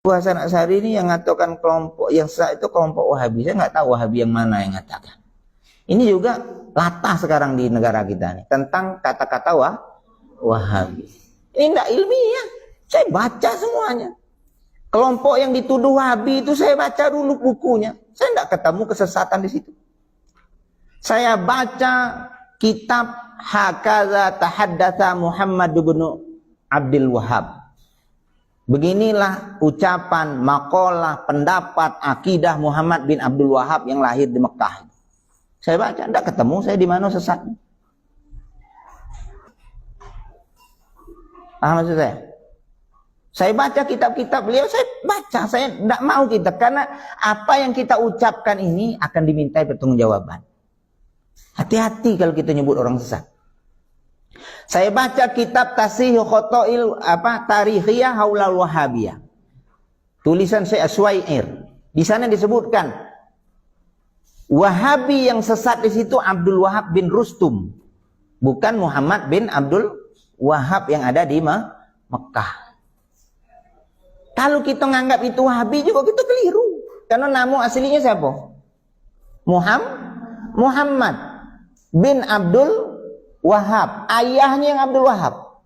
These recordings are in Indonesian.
Hasan Asy'ari ini yang mengatakan kelompok yang sah itu kelompok Wahabi. Saya nggak tahu Wahabi yang mana yang mengatakan. Ini juga latah sekarang di negara kita nih tentang kata-kata Wahabi. Ini tidak ilmiah. Saya baca semuanya. Kelompok yang dituduh Wahabi itu saya baca dulu bukunya. Saya tidak ketemu kesesatan di situ. Saya baca kitab Hakaza Tahaddatsa Muhammad bin Abdul Wahhab. Beginilah ucapan, makalah, pendapat, akidah Muhammad bin Abdul Wahhab yang lahir di Mekah. Saya baca, tidak ketemu saya di mana sesatnya. Maksud saya? Saya baca kitab-kitab beliau, saya baca, saya tidak mau kita karena apa yang kita ucapkan ini akan dimintai pertanggungjawaban. Hati-hati kalau kita nyebut orang sesat. Saya baca kitab Tasihih Khotoil Tarikhiyah Haulal Wahabiyah. Tulisan Syekh Suwair. Di sana disebutkan Wahabi yang sesat di situ Abdul Wahhab bin Rustum, bukan Muhammad bin Abdul Wahhab yang ada di Mekah. Kalau kita nganggap itu Wahabi juga kita keliru. Karena nama aslinya siapa? Muhammad bin Abdul Wahhab, ayahnya yang Abdul Wahhab.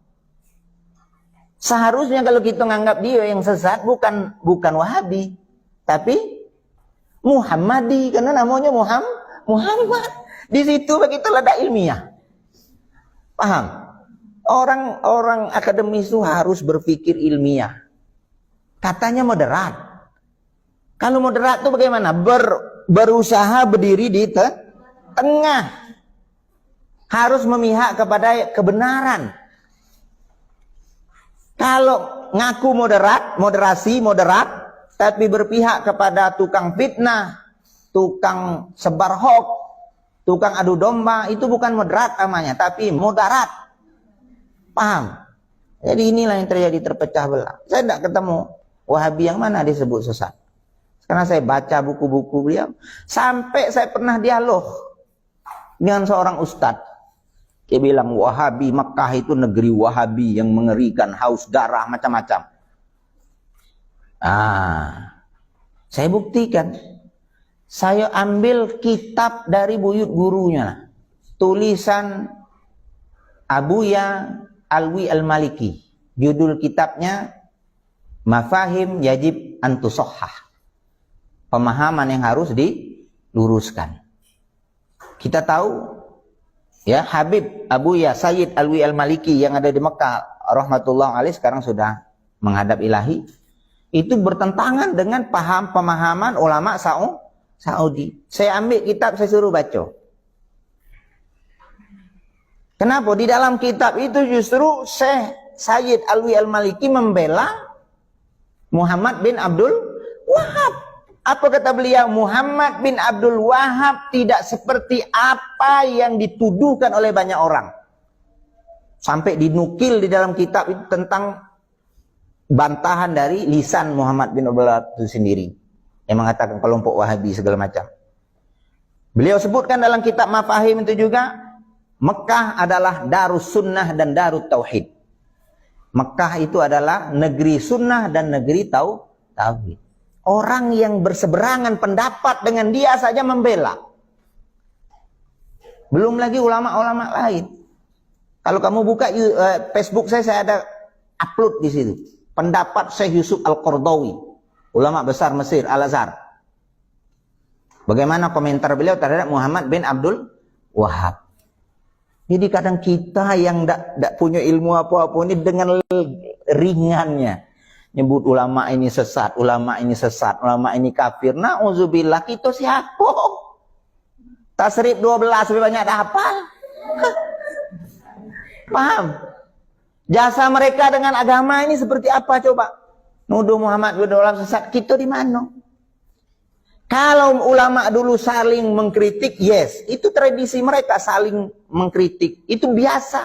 Seharusnya kalau kita nganggap dia yang sesat bukan Wahabi, tapi Muhammadi, karena namanya Muhammad. Di situ kita ada ilmiah. Paham? Orang akademis itu harus berpikir ilmiah. Katanya moderat. Kalau moderat itu bagaimana? Berusaha berdiri di tengah. Harus memihak kepada kebenaran. Kalau ngaku moderat, tapi berpihak kepada tukang fitnah, tukang sebar hoax, tukang adu domba, itu bukan moderat namanya, tapi mudarat. Paham? Jadi inilah yang terjadi, terpecah belah. Saya tidak ketemu Wahabi yang mana disebut sesat. Karena saya baca buku-buku beliau, sampai saya pernah dialog dengan seorang ustadz. Dia bilang Wahabi Mekah itu negeri Wahabi yang mengerikan, haus darah, macam-macam. Saya buktikan. Saya ambil kitab dari buyut gurunya. Tulisan Abuya Alwi Al-Maliki. Judul kitabnya Mafahim Yajib Antusohhah. Pemahaman yang harus diluruskan. Kita tahu ya, Habib Abuya Sayyid Alwi Al-Maliki yang ada di Mekah rahmatullah alaih, sekarang sudah menghadap ilahi, itu bertentangan dengan pemahaman ulama Saudi. Saya ambil kitab, saya suruh baca. Kenapa? Di dalam kitab itu justru Syekh Sayyid Alwi Al-Maliki membela Muhammad bin Abdul Wahhab. Apa kata beliau? Muhammad bin Abdul Wahhab tidak seperti apa yang dituduhkan oleh banyak orang. Sampai dinukil di dalam kitab itu tentang bantahan dari lisan Muhammad bin Abdul Wahhab itu sendiri. Yang mengatakan kelompok Wahabi segala macam. Beliau sebutkan dalam kitab Mafahim itu juga, Mekah adalah Darus Sunnah dan Darut Tauhid. Mekah itu adalah negeri sunnah dan negeri tauhid. Orang yang berseberangan pendapat dengan dia saja membela. Belum lagi ulama-ulama lain. Kalau kamu buka Facebook saya ada upload di situ. Pendapat Syekh Yusuf Al-Qaradawi, ulama besar Mesir, Al-Azhar. Bagaimana komentar beliau terhadap Muhammad bin Abdul Wahhab. Jadi kadang kita yang tidak punya ilmu apa-apa ini dengan ringannya nyebut ulama ini sesat, ulama ini sesat, ulama ini kafir. Na'udzubillah, kita siapa? Tasrif 12 lebih banyak dah hafal. Paham? Jasa mereka dengan agama ini seperti apa coba? Nuduh Muhammad bin Abdul Wahhab sesat, kita di mana? Kalau ulama dulu saling mengkritik, yes, itu tradisi mereka saling mengkritik, itu biasa.